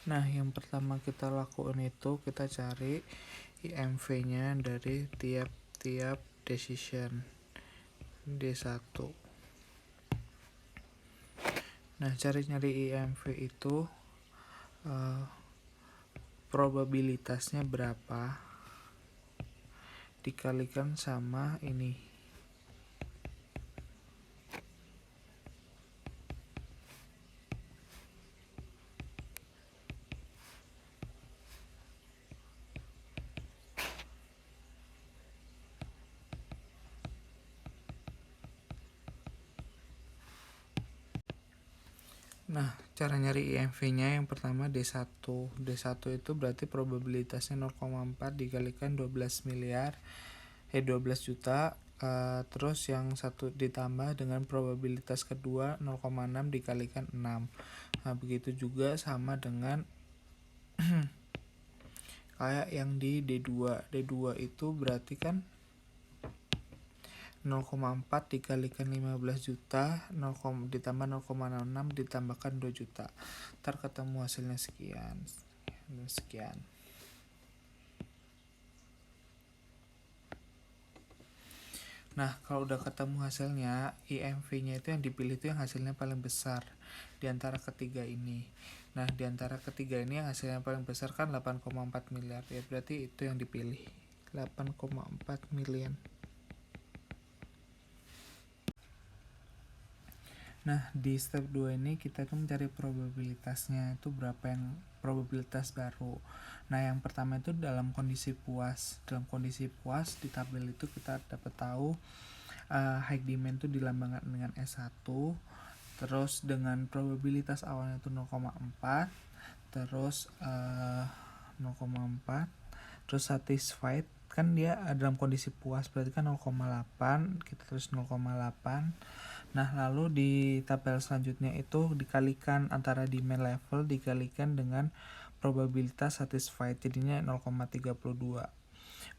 Nah, yang pertama kita lakukan itu kita cari IMV-nya dari tiap-tiap decision D1. Nah, nyari IMV itu probabilitasnya berapa dikalikan sama ini. Nah, cara nyari IMV-nya yang pertama D1. D1 itu berarti probabilitasnya 0,4 dikalikan 12 miliar 12 juta. Terus yang satu ditambah dengan probabilitas kedua 0,6 dikalikan 6. Nah, begitu juga sama dengan kayak yang di D2. D2 itu berarti kan 0,4 dikalikan 15 juta 0, ditambah 0,06 ditambahkan 2 juta. Ntar ketemu hasilnya sekian. Nah, kalau udah ketemu hasilnya, IMV-nya itu yang dipilih itu yang hasilnya paling besar di antara ketiga ini. Nah, di antara ketiga ini yang hasilnya paling besar kan 8,4 miliar. Ya berarti itu yang dipilih. 8,4 miliar. Nah, di step 2 ini kita akan mencari probabilitasnya itu berapa yang probabilitas baru. Nah, yang pertama itu dalam kondisi puas. Dalam kondisi puas di tabel itu kita dapat tahu high demand itu dilambangkan dengan S1. Terus dengan probabilitas awalnya itu 0,4, terus 0,4, terus satisfied kan dia dalam kondisi puas berarti kan 0,8, kita terus 0,8. Nah, lalu di tabel selanjutnya itu dikalikan antara demand level dikalikan dengan probabilitas satisfied, jadinya 0,32.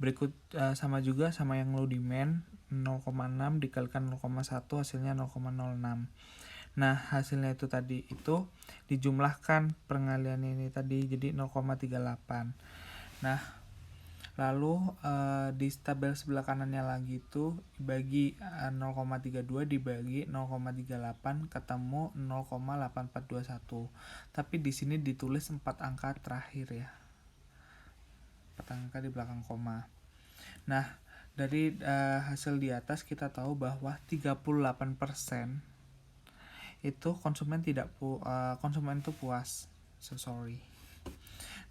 Berikut sama juga sama yang low demand 0,6 dikalikan 0,1 hasilnya 0,06. Nah, hasilnya itu tadi itu dijumlahkan pengalian ini tadi jadi 0,38. Nah, lalu di tabel sebelah kanannya lagi itu dibagi 0,32 dibagi 0,38 ketemu 0,8421. Tapi di sini ditulis 4 angka terakhir ya. 4 angka di belakang koma. Nah, dari hasil di atas kita tahu bahwa 38% itu konsumen konsumen itu puas.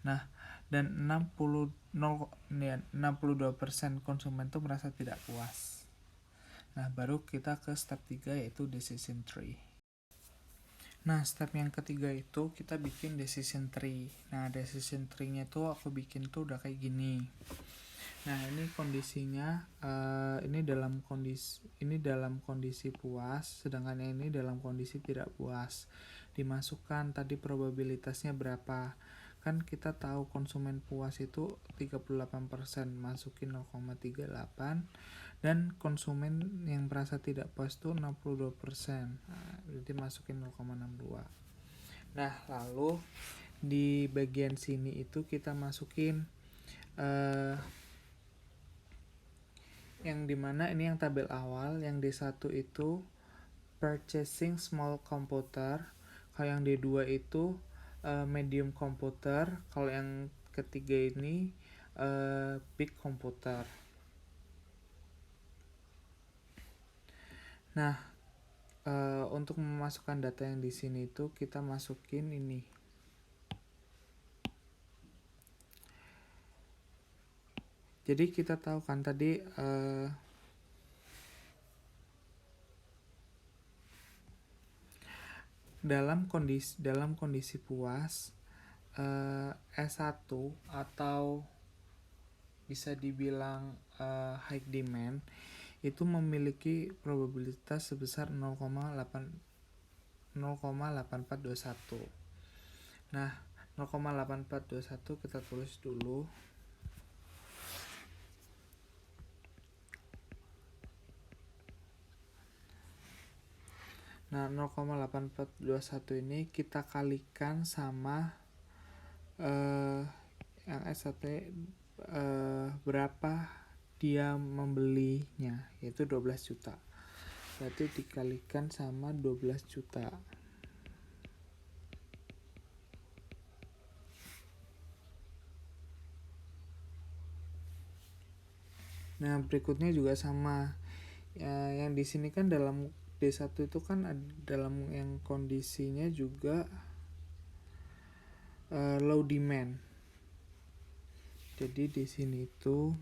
Nah, dan 62% konsumen itu merasa tidak puas. Nah, baru kita ke step 3 yaitu decision tree. Nah, step yang ketiga itu kita bikin decision tree. Nah, decision tree-nya itu aku bikin tuh udah kayak gini. Nah, ini kondisinya ini dalam kondisi puas, sedangkan ini dalam kondisi tidak puas. Dimasukkan tadi probabilitasnya berapa? Kan kita tahu konsumen puas itu 38%, masukin 0,38, dan konsumen yang merasa tidak puas itu 62%. Nah, berarti masukin 0,62. Nah, lalu di bagian sini itu kita masukin yang dimana ini yang tabel awal, yang D1 itu purchasing small computer, kalau yang D2 itu medium computer, kalau yang ketiga ini big computer. Nah, untuk memasukkan data yang di sini itu kita masukin ini. Jadi kita tahu kan tadi dalam kondisi puas S1 atau bisa dibilang high demand itu memiliki probabilitas sebesar 0,8421. Nah, 0,8421 kita tulis dulu. Nah, 0,8421 ini kita kalikan sama eh, yang S1 berapa dia membelinya, yaitu 12 juta. Berarti dikalikan sama 12 juta. Nah, berikutnya juga sama. Yang di sini kan dalam D1 itu kan dalam yang kondisinya juga low demand. Jadi di sini tuh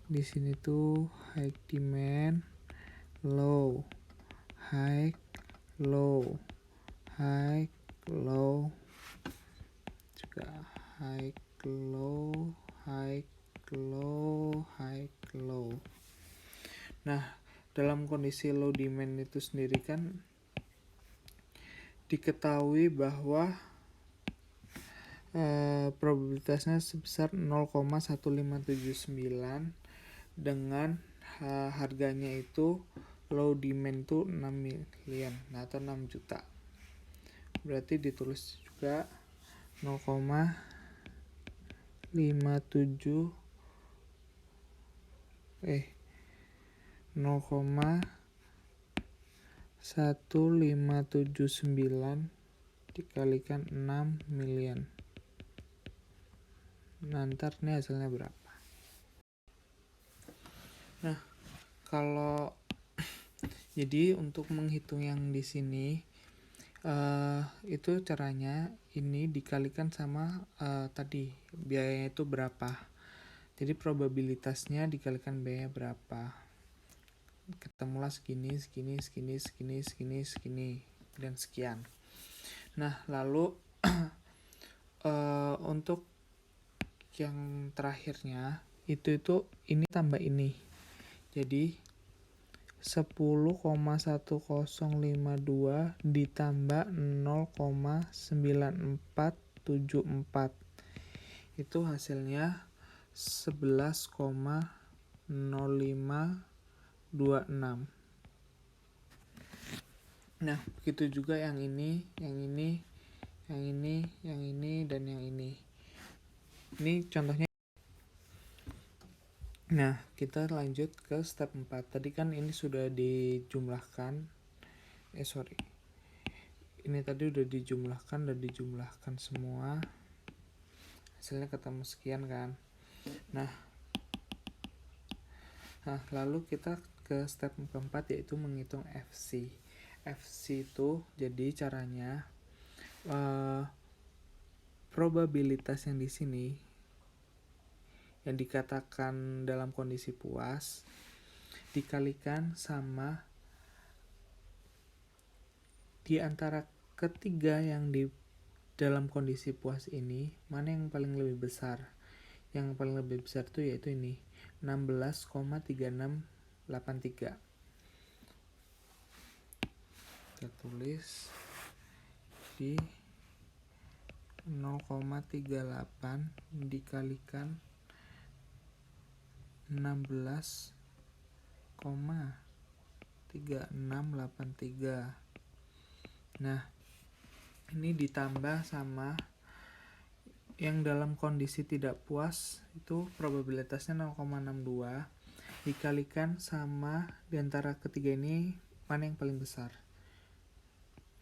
di sini tuh high demand, low, high, low, high, low, juga high, low, high, low, high, low. Nah, dalam kondisi low demand itu sendiri kan diketahui bahwa probabilitasnya sebesar 0,1579 dengan harganya itu low demand itu 6 million atau 6 juta. Berarti ditulis juga 0,57 0,1579 dikalikan 6 million. Nah, ntar nih hasilnya berapa. Nah, kalau jadi untuk menghitung yang di sini itu caranya ini dikalikan sama tadi biayanya itu berapa. Jadi probabilitasnya dikalikan biaya berapa. Ketemulah segini, dan sekian. Nah, lalu untuk yang terakhirnya itu ini tambah ini. Jadi 10,1052 ditambah 0,9474 itu hasilnya 11,0526. Nah, begitu juga yang ini, dan yang ini. Ini contohnya. Nah, kita lanjut ke step 4. Tadi kan ini sudah dijumlahkan. Ini tadi udah dijumlahkan semua. Hasilnya ketemu sekian kan. Nah, lalu kita ke step keempat, yaitu menghitung FC. FC itu jadi caranya probabilitas yang di sini yang dikatakan dalam kondisi puas dikalikan sama di antara ketiga yang di dalam kondisi puas ini, mana yang paling lebih besar. Yang paling lebih besar itu yaitu ini, 16,3683. Kita tulis di 0,38 dikalikan 16,3683. Nah, ini ditambah sama yang dalam kondisi tidak puas itu probabilitasnya 0,62 dikalikan sama di antara ketiga ini mana yang paling besar,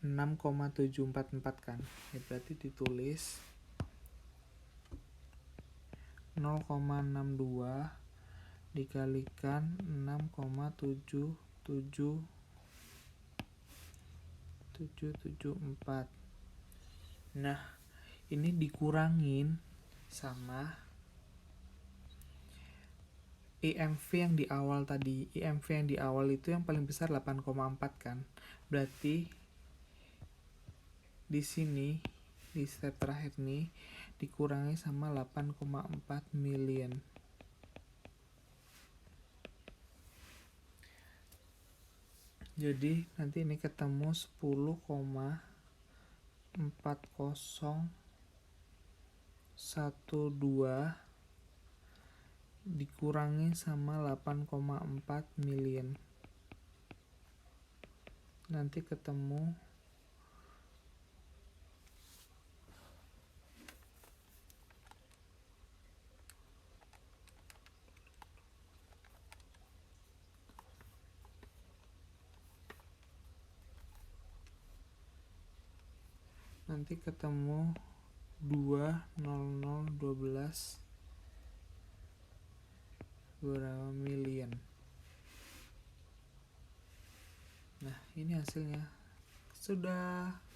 6,744 kan. Ya, berarti ditulis 0,62 dikalikan 6,774. Nah, ini dikurangin sama IMV yang di awal tadi. IMV yang di awal itu yang paling besar 8,4 kan. Berarti di sini di step terakhir nih dikurangi sama 8,4 million. Jadi nanti ini ketemu 10,4012 dikurangi sama 8,4 million. Nanti ketemu nanti ketemu 20012 berapa million. Nah, ini hasilnya. Sudah.